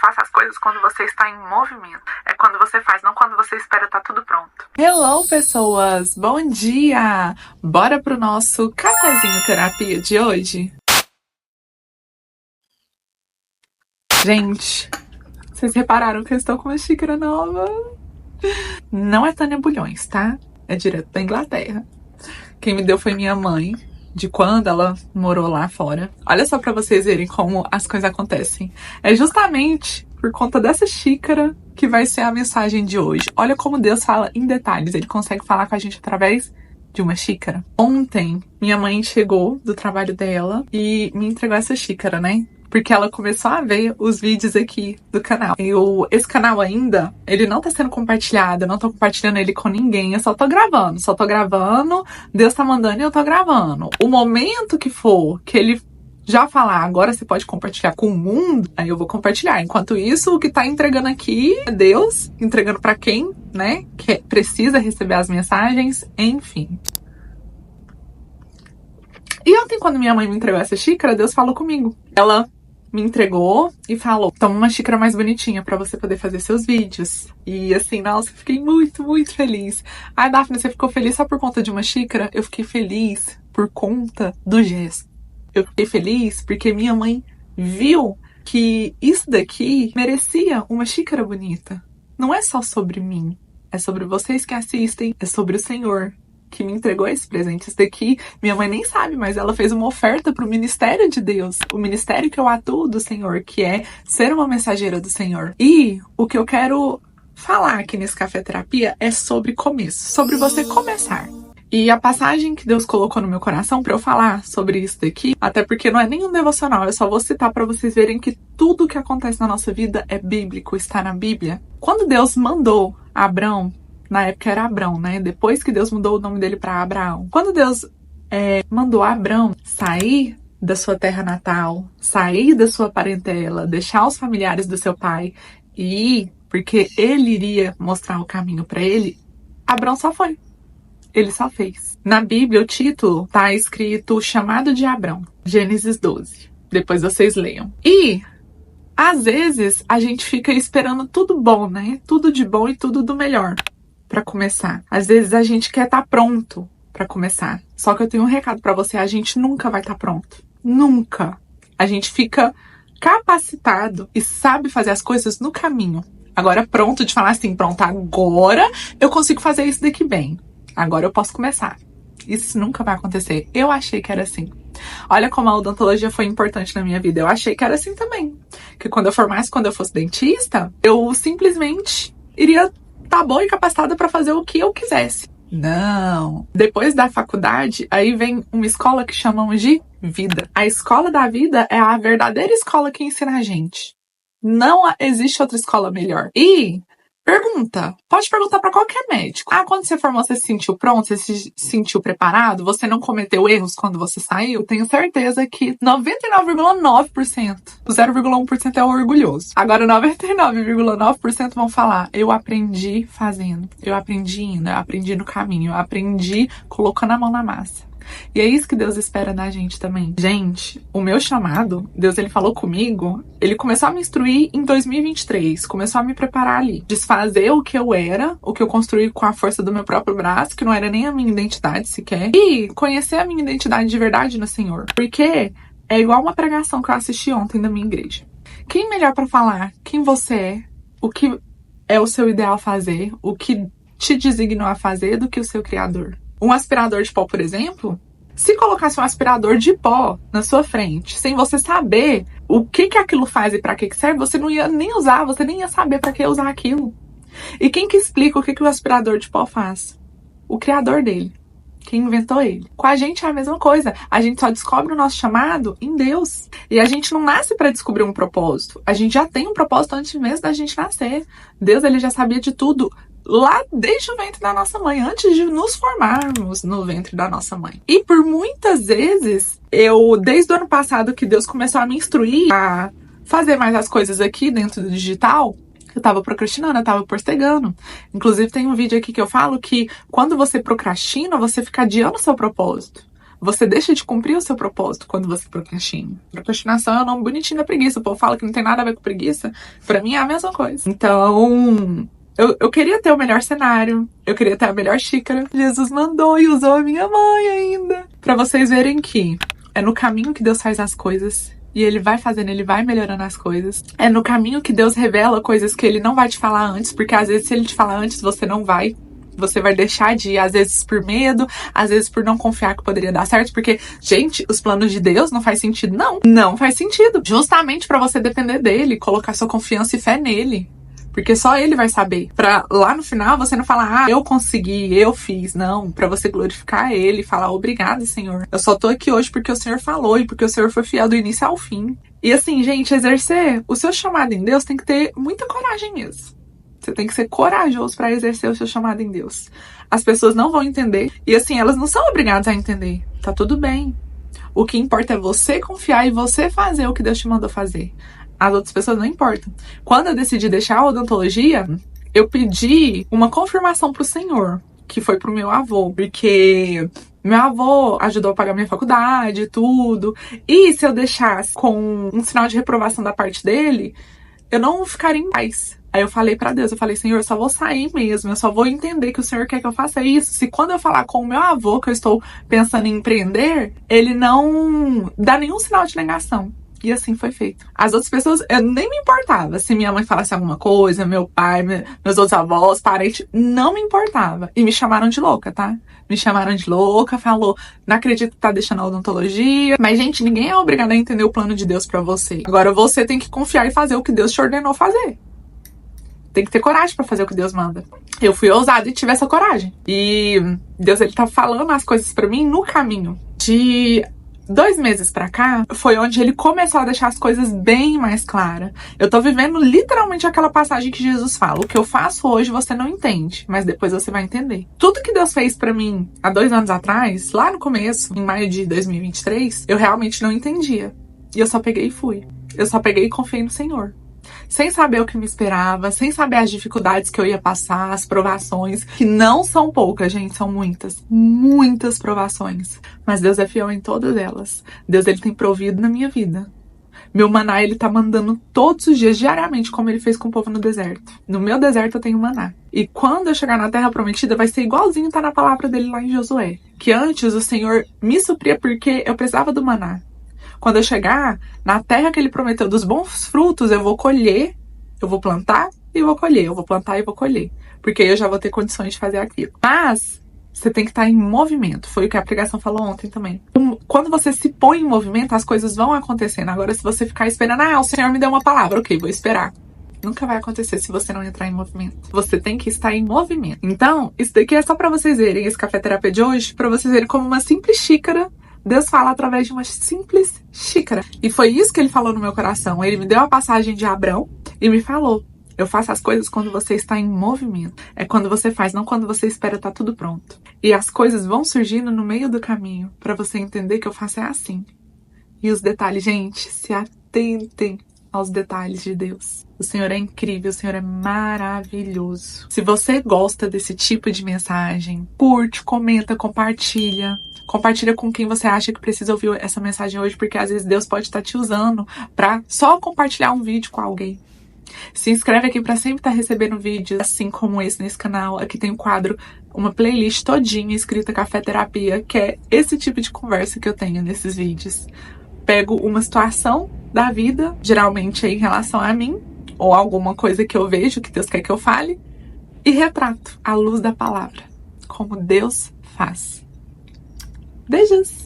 faça as coisas quando você está em movimento. É quando você faz, não quando você espera estar tudo pronto. Hello, pessoas! Bom dia! Bora pro nosso cafezinho terapia de hoje? Gente, vocês repararam que eu estou com uma xícara nova? Não é Tânia Bulhões, tá? É direto da Inglaterra. Quem me deu foi minha mãe, de quando ela morou lá fora. Olha só pra vocês verem como as coisas acontecem. É justamente por conta dessa xícara que vai ser a mensagem de hoje. Olha como Deus fala em detalhes. Ele consegue falar com a gente através de uma xícara. Ontem, minha mãe chegou do trabalho dela e me entregou essa xícara, né? Porque ela começou a ver os vídeos aqui do canal. Esse canal ainda, ele não tá sendo compartilhado, eu não tô compartilhando ele com ninguém, eu só tô gravando, Deus tá mandando e eu tô gravando. O momento que for, que ele já falar, agora você pode compartilhar com o mundo, aí eu vou compartilhar. Enquanto isso, o que tá entregando aqui é Deus, entregando pra quem, né, que precisa receber as mensagens, enfim. E ontem, quando minha mãe me entregou essa xícara, Deus falou comigo. Ela me entregou e falou, toma uma xícara mais bonitinha pra você poder fazer seus vídeos. E assim, nossa, eu fiquei muito, muito feliz. Ai, Daphne, você ficou feliz só por conta de uma xícara? Eu fiquei feliz por conta do gesto. Eu fiquei feliz porque minha mãe viu que isso daqui merecia uma xícara bonita. Não é só sobre mim, é sobre vocês que assistem, é sobre o Senhor que me entregou esse presente. Isso daqui, minha mãe nem sabe, mas ela fez uma oferta pro ministério de Deus. O ministério que eu atuo do Senhor, que é ser uma mensageira do Senhor. E o que eu quero falar aqui nesse Café Terapia é sobre começo, sobre você começar. E a passagem que Deus colocou no meu coração pra eu falar sobre isso daqui, até porque não é nenhum devocional, eu só vou citar pra vocês verem que tudo que acontece na nossa vida é bíblico, está na Bíblia. Quando Deus mandou Abrão, na época era Abrão, né? Depois que Deus mudou o nome dele pra Abraão. Quando Deus mandou Abrão sair da sua terra natal, sair da sua parentela, deixar os familiares do seu pai e ir, porque ele iria mostrar o caminho pra ele, Abrão só foi. Ele só fez. Na Bíblia, o título tá escrito Chamado de Abrão, Gênesis 12. Depois vocês leiam. E às vezes a gente fica esperando tudo bom, né? Tudo de bom e tudo do melhor pra começar. Às vezes a gente quer estar pronto pra começar. Só que eu tenho um recado pra você, a gente nunca vai estar pronto. Nunca. A gente fica capacitado e sabe fazer as coisas no caminho. Agora pronto de falar assim, pronto, agora eu consigo fazer isso daqui bem. Agora eu posso começar. Isso nunca vai acontecer. Eu achei que era assim. Olha como a odontologia foi importante na minha vida. Eu achei que era assim também. Que quando eu formasse, quando eu fosse dentista, eu simplesmente iria tá boa e capacitada para fazer o que eu quisesse. Não. Depois da faculdade, aí vem uma escola que chamamos de vida. A escola da vida é a verdadeira escola que ensina a gente. Não existe outra escola melhor. E pergunta, pode perguntar para qualquer médico. Ah, quando você formou, você se sentiu pronto? Você se sentiu preparado? Você não cometeu erros quando você saiu? Tenho certeza que 99,9%. O 0,1% é o orgulhoso. Agora 99,9% vão falar, eu aprendi fazendo, eu aprendi indo, eu aprendi no caminho, eu aprendi colocando a mão na massa. E é isso que Deus espera da gente também. Gente, o meu chamado, Deus ele falou comigo, ele começou a me instruir em 2023, começou a me preparar ali, desfazer o que eu era, o que eu construí com a força do meu próprio braço, que não era nem a minha identidade sequer, e conhecer a minha identidade de verdade no Senhor. Porque é igual uma pregação que eu assisti ontem da minha igreja. Quem melhor pra falar quem você é, o que é o seu ideal fazer, o que te designou a fazer do que o seu Criador? Um aspirador de pó, por exemplo, se colocasse um aspirador de pó na sua frente, sem você saber o que aquilo faz e para que serve, você não ia nem usar, você nem ia saber para que usar aquilo. E quem que explica o que o aspirador de pó faz? O criador dele, quem inventou ele. Com a gente é a mesma coisa, a gente só descobre o nosso chamado em Deus. E a gente não nasce para descobrir um propósito, a gente já tem um propósito antes mesmo da gente nascer. Deus ele já sabia de tudo lá desde o ventre da nossa mãe, antes de nos formarmos no ventre da nossa mãe. E por muitas vezes, desde o ano passado que Deus começou a me instruir a fazer mais as coisas aqui dentro do digital, eu tava procrastinando, eu tava postergando. Inclusive tem um vídeo aqui que eu falo que quando você procrastina, você fica adiando o seu propósito. Você deixa de cumprir o seu propósito quando você procrastina. Procrastinação é o nome bonitinho da preguiça. O povo fala que não tem nada a ver com preguiça. Pra mim é a mesma coisa. Então, eu queria ter o melhor cenário. Eu queria ter a melhor xícara. Jesus mandou e usou a minha mãe ainda. Pra vocês verem que é no caminho que Deus faz as coisas. E ele vai fazendo, ele vai melhorando as coisas. É no caminho que Deus revela coisas que ele não vai te falar antes. Porque às vezes se ele te falar antes, você não vai. Você vai deixar de ir, às vezes por medo, às vezes por não confiar que poderia dar certo, porque, gente, os planos de Deus não faz sentido, não faz sentido. Justamente pra você depender dele, colocar sua confiança e fé nele, porque só ele vai saber. Pra lá no final você não falar, eu consegui, eu fiz, não, pra você glorificar ele e falar, obrigado, Senhor. Eu só tô aqui hoje porque o Senhor falou e porque o Senhor foi fiel do início ao fim. E assim, gente, exercer o seu chamado em Deus tem que ter muita coragem mesmo. Você tem que ser corajoso para exercer o seu chamado em Deus. As pessoas não vão entender. E assim, elas não são obrigadas a entender. Tá tudo bem. O que importa é você confiar e você fazer o que Deus te mandou fazer. As outras pessoas não importam. Quando eu decidi deixar a odontologia, eu pedi uma confirmação pro Senhor, que foi pro meu avô, porque meu avô ajudou a pagar minha faculdade e tudo. E se eu deixasse com um sinal de reprovação da parte dele, eu não ficaria em paz. Aí eu falei pra Deus, eu falei, Senhor, eu só vou sair mesmo, eu só vou entender que o Senhor quer que eu faça isso. Se quando eu falar com o meu avô que eu estou pensando em empreender, ele não dá nenhum sinal de negação. E assim foi feito. As outras pessoas, eu nem me importava se minha mãe falasse alguma coisa, meu pai, meus outros avós, parentes, não me importava. E me chamaram de louca, tá? Me chamaram de louca, falou, não acredito que tá deixando a odontologia. Mas, gente, ninguém é obrigado a entender o plano de Deus pra você. Agora, você tem que confiar e fazer o que Deus te ordenou fazer. Tem que ter coragem pra fazer o que Deus manda. Eu fui ousada e tive essa coragem. E Deus, ele tá falando as coisas pra mim no caminho. De 2 meses pra cá, foi onde ele começou a deixar as coisas bem mais claras. Eu tô vivendo literalmente aquela passagem que Jesus fala. O que eu faço hoje você não entende, mas depois você vai entender. Tudo que Deus fez pra mim há 2 anos atrás, lá no começo, em maio de 2023, eu realmente não entendia. E eu só peguei e fui. Eu só peguei e confiei no Senhor. Sem saber o que me esperava, sem saber as dificuldades que eu ia passar, as provações, que não são poucas, gente, são muitas provações. Mas Deus é fiel em todas elas. Deus, ele tem provido na minha vida. Meu maná, ele tá mandando todos os dias, diariamente, como ele fez com o povo no deserto. No meu deserto eu tenho maná. E quando eu chegar na Terra Prometida, vai ser igualzinho tá na palavra dele lá em Josué. Que antes o Senhor me supria porque eu precisava do maná. Quando eu chegar na terra que ele prometeu dos bons frutos, eu vou colher, eu vou plantar e vou colher, eu vou plantar e vou colher. Porque aí eu já vou ter condições de fazer aquilo. Mas você tem que estar em movimento, foi o que a pregação falou ontem também. Quando você se põe em movimento, as coisas vão acontecendo. Agora, se você ficar esperando, o Senhor me deu uma palavra, ok, vou esperar. Nunca vai acontecer se você não entrar em movimento. Você tem que estar em movimento. Então, isso daqui é só pra vocês verem, esse café terapia de hoje, pra vocês verem como uma simples xícara Deus fala através de uma simples xícara. E foi isso que ele falou no meu coração. Ele me deu a passagem de Abrão e me falou, eu faço as coisas quando você está em movimento. É quando você faz, não quando você espera tá tudo pronto. E as coisas vão surgindo no meio do caminho para você entender que eu faço é assim. E os detalhes, gente, se atentem aos detalhes de Deus. O Senhor é incrível, o Senhor é maravilhoso. Se você gosta desse tipo de mensagem, curte, comenta, compartilha. Compartilha com quem você acha que precisa ouvir essa mensagem hoje, porque às vezes Deus pode estar te usando para só compartilhar um vídeo com alguém. Se inscreve aqui para sempre estar recebendo vídeos assim como esse nesse canal. Aqui tem um quadro, uma playlist todinha escrita Café Terapia, que é esse tipo de conversa que eu tenho nesses vídeos. Pego uma situação da vida, geralmente em relação a mim, ou alguma coisa que eu vejo que Deus quer que eu fale, e retrato à luz da palavra, como Deus faz. Beijos!